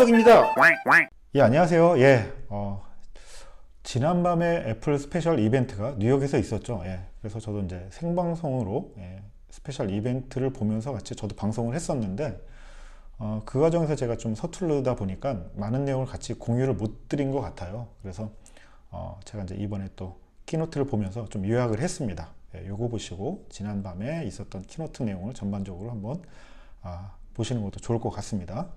찰떡입니다. 예, 안녕하세요. 예, 지난밤에 애플 스페셜 이벤트가 뉴욕에서 있었죠. 예, 그래서 저도 이제 생방송으로 스페셜 이벤트를 보면서 같이 저도 방송을 했었는데, 그 과정에서 제가 좀 서투르다 보니까 많은 내용을 같이 공유를 못 드린 것 같아요. 그래서 제가 이제 이번에 또 키노트를 보면서 좀 요약을 했습니다. 예, 요거 보시고 지난밤에 있었던 키노트 내용을 전반적으로 한번 보시는 것도 좋을 것 같습니다.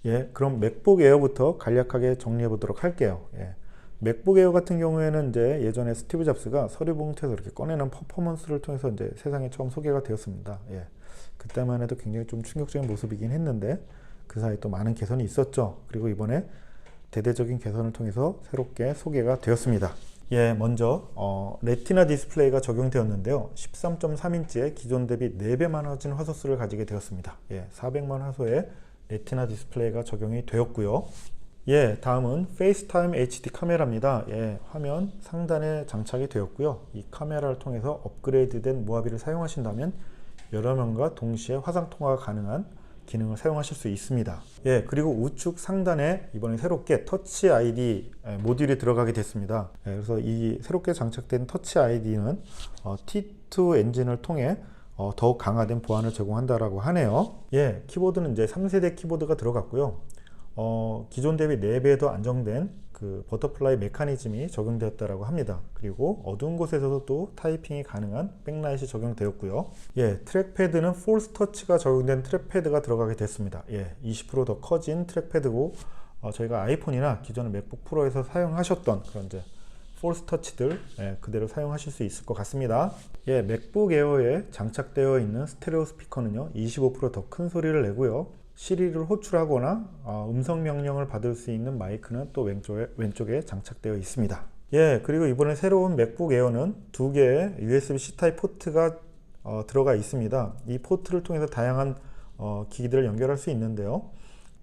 예, 그럼 맥북 에어부터 간략하게 정리해 보도록 할게요. 예, 맥북 에어 같은 경우에는 이제 예전에 스티브 잡스가 서류 봉투에서 이렇게 꺼내는 퍼포먼스를 통해서 이제 세상에 처음 소개가 되었습니다. 예, 그때만 해도 굉장히 좀 충격적인 모습이긴 했는데 그 사이 또 많은 개선이 있었죠. 그리고 이번에 대대적인 개선을 통해서 새롭게 소개가 되었습니다. 예, 먼저 레티나 디스플레이가 적용되었는데요. 13.3인치의 기존 대비 4배 많아진 화소수를 가지게 되었습니다. 예, 400만 화소의 레티나 디스플레이가 적용이 되었고요. 예, 다음은 페이스타임 HD 카메라입니다. 예, 화면 상단에 장착이 되었고요. 이 카메라를 통해서 업그레이드된 모하비를 사용하신다면 여러 명과 동시에 화상 통화가 가능한 기능을 사용하실 수 있습니다. 예, 그리고 우측 상단에 이번에 새롭게 터치 ID 모듈이 들어가게 됐습니다. 예, 그래서 이 새롭게 장착된 터치 ID는 T2 엔진을 통해 더욱 강화된 보안을 제공한다라고 하네요. 예, 키보드는 이제 3세대 키보드가 들어갔고요. 기존 대비 4배 더 안정된 그 버터플라이 메커니즘이 적용되었다라고 합니다. 그리고 어두운 곳에서도 또 타이핑이 가능한 백라이트이 적용되었고요. 예, 트랙패드는 폴스 터치가 적용된 트랙패드가 들어가게 됐습니다. 예, 20% 더 커진 트랙패드고 저희가 아이폰이나 기존의 맥북 프로에서 사용하셨던 그런 이제 폴스 터치들 그대로 사용하실 수 있을 것 같습니다. 예, 맥북 에어에 장착되어 있는 스테레오 스피커는요 25% 더 큰 소리를 내고요. 시리를 호출하거나 음성 명령을 받을 수 있는 마이크는 또 왼쪽에 장착되어 있습니다. 예, 그리고 이번에 새로운 맥북 에어는 2개의 USB-C 타입 포트가 들어가 있습니다. 이 포트를 통해서 다양한 기기들을 연결할 수 있는데요.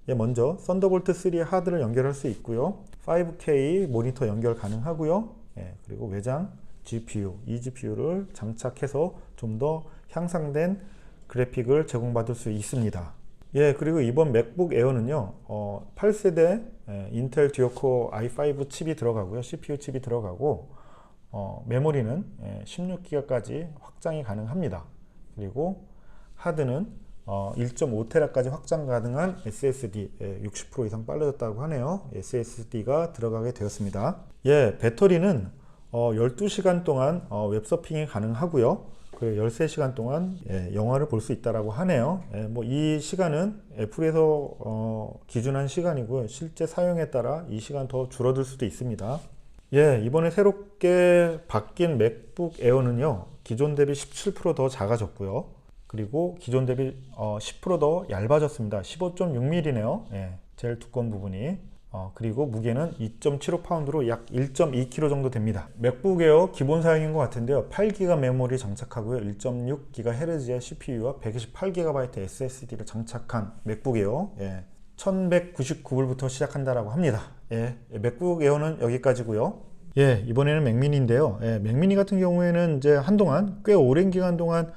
예, 먼저 썬더볼트 3 하드를 연결할 수 있고요. 5K 모니터 연결 가능하고요. 예, 그리고 외장 GPU, 이 GPU를 장착해서 좀 더 향상된 그래픽을 제공받을 수 있습니다. 예, 그리고 이번 맥북 에어는요 8세대 인텔 듀오코어 i5 칩이 들어가고요. CPU 칩이 들어가고 메모리는 16기가까지 확장이 가능합니다. 그리고 하드는 1.5테라까지 확장 가능한 SSD 60% 이상 빨라졌다고 하네요. SSD가 들어가게 되었습니다. 예, 배터리는 12시간 동안 웹서핑이 가능하고요. 13시간 동안 영화를 볼 수 있다고 하네요. 뭐 이 시간은 애플에서 기준한 시간이고요. 실제 사용에 따라 이 시간 더 줄어들 수도 있습니다. 예, 이번에 새롭게 바뀐 맥북 에어는요 기존 대비 17% 더 작아졌고요. 그리고 기존 대비 10% 더 얇아졌습니다. 15.6mm네요. 예, 제일 두꺼운 부분이. 그리고 무게는 2.75파운드로 약 1.2kg 정도 됩니다. 맥북 에어 기본 사양인 것 같은데요. 8기가 메모리 장착하고요. 1.6GHz의 CPU와 128GB SSD를 장착한 맥북 에어 1199불부터 시작한다라고 합니다. 예, 맥북 에어는 여기까지고요. 예, 이번에는 맥미니인데요. 예, 맥미니 같은 경우에는 이제 한동안 꽤 오랜 기간 동안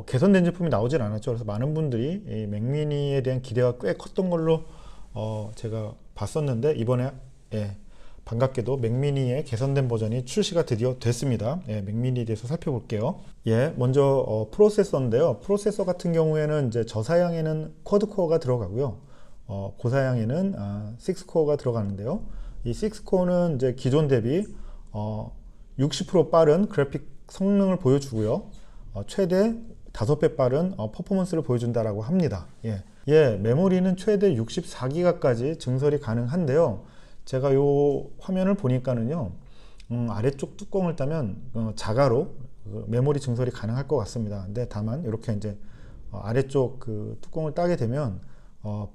개선된 제품이 나오진 않았죠. 그래서 많은 분들이 이 맥미니에 대한 기대가 꽤 컸던 걸로 제가 봤었는데 이번에 반갑게도 맥미니의 개선된 버전이 출시가 드디어 됐습니다. 예, 맥미니에 대해서 살펴볼게요. 예, 먼저 프로세서인데요. 프로세서 같은 경우에는 이제 저사양에는 쿼드코어가 들어가고요. 고사양에는 6코어가 들어가는데요. 이 6코어는 이제 기존 대비 60% 빠른 그래픽 성능을 보여주고요. 최대 5배 빠른 퍼포먼스를 보여준다라고 합니다. 예, 메모리는 최대 64기가까지 증설이 가능한데요. 제가 요 화면을 보니까는요, 아래쪽 뚜껑을 따면 자가로 메모리 증설이 가능할 것 같습니다. 근데 다만 이렇게 이제 아래쪽 그 뚜껑을 따게 되면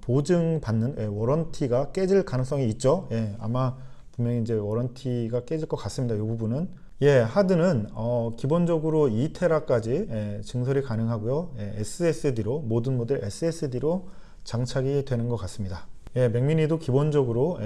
보증받는 워런티가 깨질 가능성이 있죠. 예, 아마 분명히 이제 워런티가 깨질 것 같습니다. 이 부분은. 예, 하드는 기본적으로 2테라까지 증설이 가능하고요. SSD로 모든 모델 SSD로 장착이 되는 것 같습니다. 예, 맥미니도 기본적으로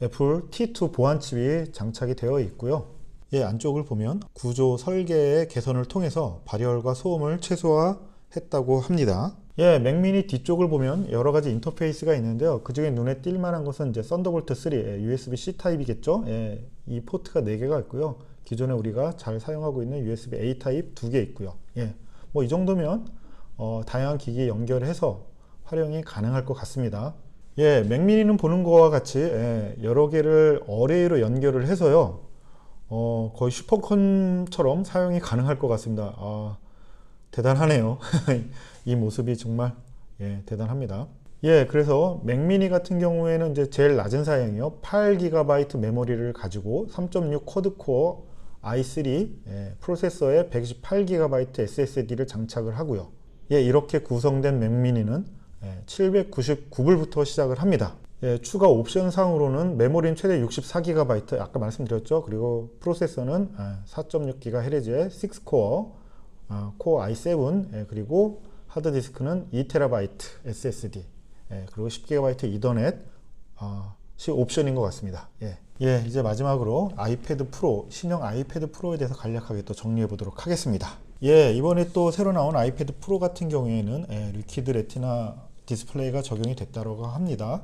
애플 T2 보안 칩이 장착이 되어 있고요. 예, 안쪽을 보면 구조 설계의 개선을 통해서 발열과 소음을 최소화했다고 합니다. 예, 맥미니 뒤쪽을 보면 여러 가지 인터페이스가 있는데요. 그 중에 눈에 띌 만한 것은 이제 썬더볼트 3, USB-C 타입이겠죠. 예, 이 포트가 4개가 있고요. 기존에 우리가 잘 사용하고 있는 USB-A 타입 2개 있고요. 예, 뭐 이 정도면 다양한 기기에 연결해서 활용이 가능할 것 같습니다. 예, 맥미니는 보는 것과 같이 여러 개를 어레이로 연결을 해서요. 거의 슈퍼컴처럼 사용이 가능할 것 같습니다. 대단하네요. 이 모습이 정말 대단합니다. 예, 그래서 맥미니 같은 경우에는 이제 제일 낮은 사양이요. 8GB 메모리를 가지고 3.6 쿼드코어 i3 프로세서에 128GB SSD를 장착을 하고요. 예, 이렇게 구성된 맥미니는 799불부터 시작을 합니다. 예, 추가 옵션 상으로는 메모리는 최대 64GB 아까 말씀드렸죠. 그리고 프로세서는 4.6GHz의 6코어 코어 i7 그리고 하드디스크는 2TB SSD 그리고 10GB 이더넷 옵션인 것 같습니다. 예, 이제 마지막으로 아이패드 프로, 신형 아이패드 프로에 대해서 간략하게 또 정리해 보도록 하겠습니다. 예, 이번에 또 새로 나온 아이패드 프로 같은 경우에는 리퀴드 레티나 디스플레이가 적용이 됐다고 합니다.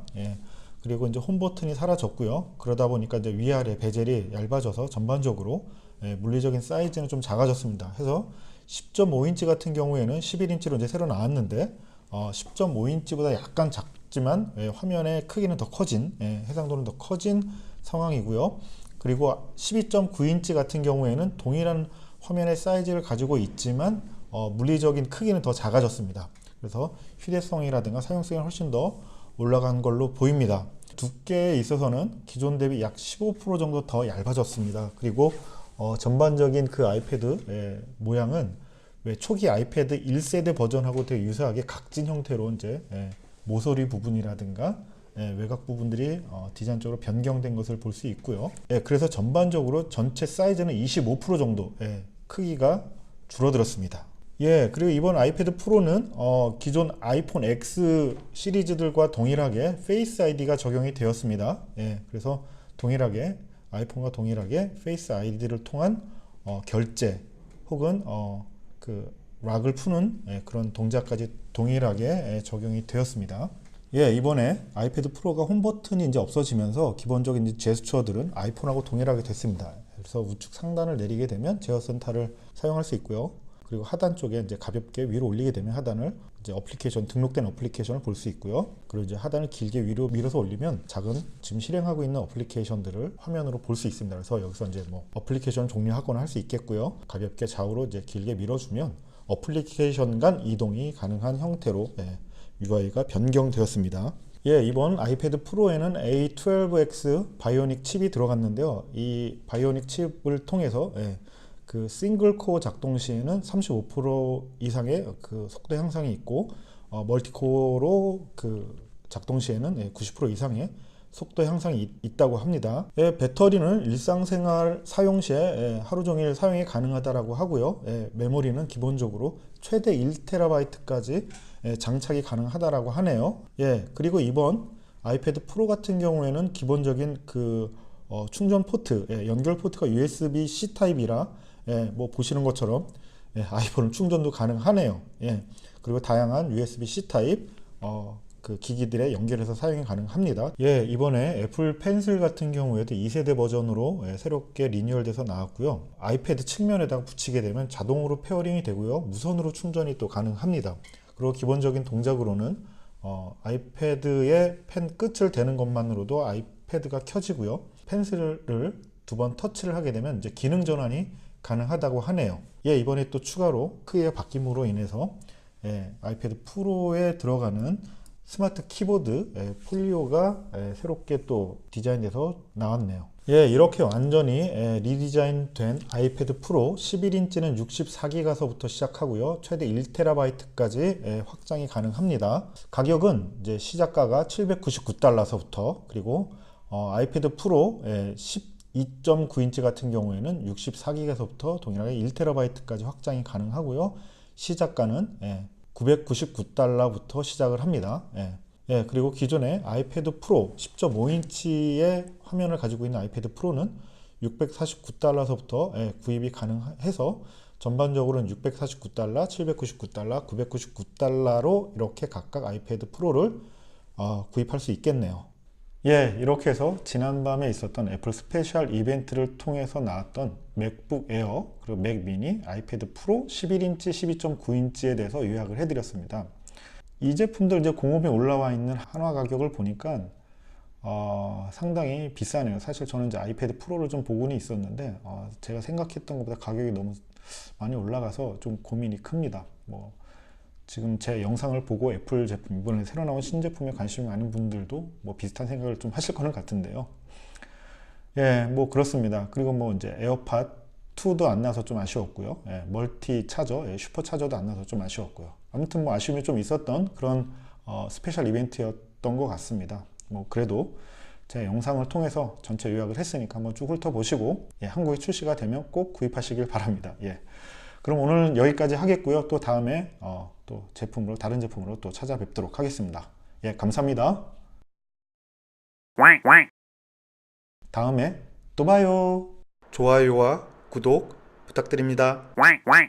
그리고 이제 홈 버튼이 사라졌고요. 그러다 보니까 이제 위아래 베젤이 얇아져서 전반적으로 물리적인 사이즈는 좀 작아졌습니다. 해서 10.5인치 같은 경우에는 11인치로 이제 새로 나왔는데 10.5인치보다 약간 작지만 화면의 크기는 더 커진 해상도는 더 커진 상황이고요. 그리고 12.9인치 같은 경우에는 동일한 화면의 사이즈를 가지고 있지만 물리적인 크기는 더 작아졌습니다. 그래서 휴대성이라든가 사용성이 훨씬 더 올라간 걸로 보입니다. 두께에 있어서는 기존 대비 약 15% 정도 더 얇아졌습니다. 그리고 전반적인 그 아이패드 모양은 왜 초기 아이패드 1세대 버전하고 되게 유사하게 각진 형태로 이제 모서리 부분이라든가 외곽 부분들이 디자인적으로 변경된 것을 볼 수 있고요. 그래서 전반적으로 전체 사이즈는 25% 정도 크기가 줄어들었습니다. 예, 그리고 이번 아이패드 프로는 기존 아이폰 X 시리즈들과 동일하게 페이스 아이디가 적용이 되었습니다. 그래서 동일하게 아이폰과 동일하게 페이스 아이디를 통한 결제 혹은 그 락을 푸는 그런 동작까지 동일하게 적용이 되었습니다. 예, 이번에 아이패드 프로가 홈 버튼이 이제 없어지면서 기본적인 이제 제스처들은 아이폰하고 동일하게 됐습니다. 그래서 우측 상단을 내리게 되면 제어 센터를 사용할 수 있고요. 그리고 하단 쪽에 이제 가볍게 위로 올리게 되면 하단을 이제 어플리케이션 등록된 어플리케이션을 볼 수 있고요. 그리고 이제 하단을 길게 위로 밀어서 올리면 작은 지금 실행하고 있는 어플리케이션들을 화면으로 볼 수 있습니다. 그래서 여기서 이제 뭐 어플리케이션 종료하거나 할 수 있겠고요. 가볍게 좌우로 이제 길게 밀어주면 어플리케이션 간 이동이 가능한 형태로 UI가 변경되었습니다. 예, 이번 아이패드 프로에는 A12X 바이오닉 칩이 들어갔는데요. 이 바이오닉 칩을 통해서 그 싱글 코어 작동 시에는 35% 이상의 그 속도 향상이 있고 멀티코어로 그 작동 시에는 90% 이상의 속도 향상이 있다고 합니다. 배터리는 일상생활 사용 시에 하루 종일 사용이 가능하다고 하고요. 메모리는 기본적으로 최대 1TB까지 장착이 가능하다고 하네요. 그리고 이번 아이패드 프로 같은 경우에는 기본적인 그 충전 포트, 연결 포트가 USB-C 타입이라 뭐 보시는 것처럼 아이폰은 충전도 가능하네요. 그리고 다양한 USB-C 타입 그 기기들에 연결해서 사용이 가능합니다. 이번에 애플 펜슬 같은 경우에도 2세대 버전으로 새롭게 리뉴얼돼서 나왔고요. 아이패드 측면에다가 붙이게 되면 자동으로 페어링이 되고요. 무선으로 충전이 또 가능합니다. 그리고 기본적인 동작으로는 아이패드의 펜 끝을 대는 것만으로도 아이패드가 켜지고요. 펜슬을 두 번 터치를 하게 되면 이제 기능 전환이 가능하다고 하네요. 이번에 또 추가로 크기가 바뀜으로 인해서 아이패드 프로에 들어가는 스마트 키보드 폴리오가 새롭게 또 디자인돼서 나왔네요. 이렇게 완전히 리디자인된 아이패드 프로 11인치는 64기가서부터 시작하고요. 최대 1TB까지 확장이 가능합니다. 가격은 이제 시작가가 $799서부터 그리고 아이패드 프로 12.9인치 같은 경우에는 64기가서부터 동일하게 1TB까지 확장이 가능하고요. 시작가는 $999부터 시작을 합니다. 그리고 기존의 아이패드 프로 10.5인치의 화면을 가지고 있는 아이패드 프로는 $649서부터 구입이 가능해서 전반적으로는 649달러, 799달러, 999달러로 이렇게 각각 아이패드 프로를 구입할 수 있겠네요. 예, 이렇게 해서 지난밤에 있었던 애플 스페셜 이벤트를 통해서 나왔던 맥북 에어, 그리고 맥 미니, 아이패드 프로 11인치, 12.9인치에 대해서 요약을 해드렸습니다. 이 제품들 이제 공홈에 올라와 있는 한화 가격을 보니까 상당히 비싸네요. 사실 저는 이제 아이패드 프로를 좀 보고는 있었는데 제가 생각했던 것보다 가격이 너무 많이 올라가서 좀 고민이 큽니다. 뭐 지금 제 영상을 보고 애플 제품, 이번에 새로 나온 신제품에 관심이 많은 분들도 뭐 비슷한 생각을 좀 하실 거는 같은데요. 예, 뭐 그렇습니다. 그리고 뭐 이제 에어팟 2도 안 나와서 좀 아쉬웠고요. 예, 멀티 차저, 슈퍼 차저도 안 나와서 좀 아쉬웠고요. 아무튼 뭐 아쉬움이 좀 있었던 그런 스페셜 이벤트였던 것 같습니다. 뭐 그래도 제 영상을 통해서 전체 요약을 했으니까 한번 쭉 훑어보시고, 예, 한국에 출시가 되면 꼭 구입하시길 바랍니다. 예. 그럼 오늘은 여기까지 하겠고요. 또 다음에 또 다른 제품으로 또 찾아뵙도록 하겠습니다. 예, 감사합니다. 다음에 또 봐요. 좋아요와 구독 부탁드립니다.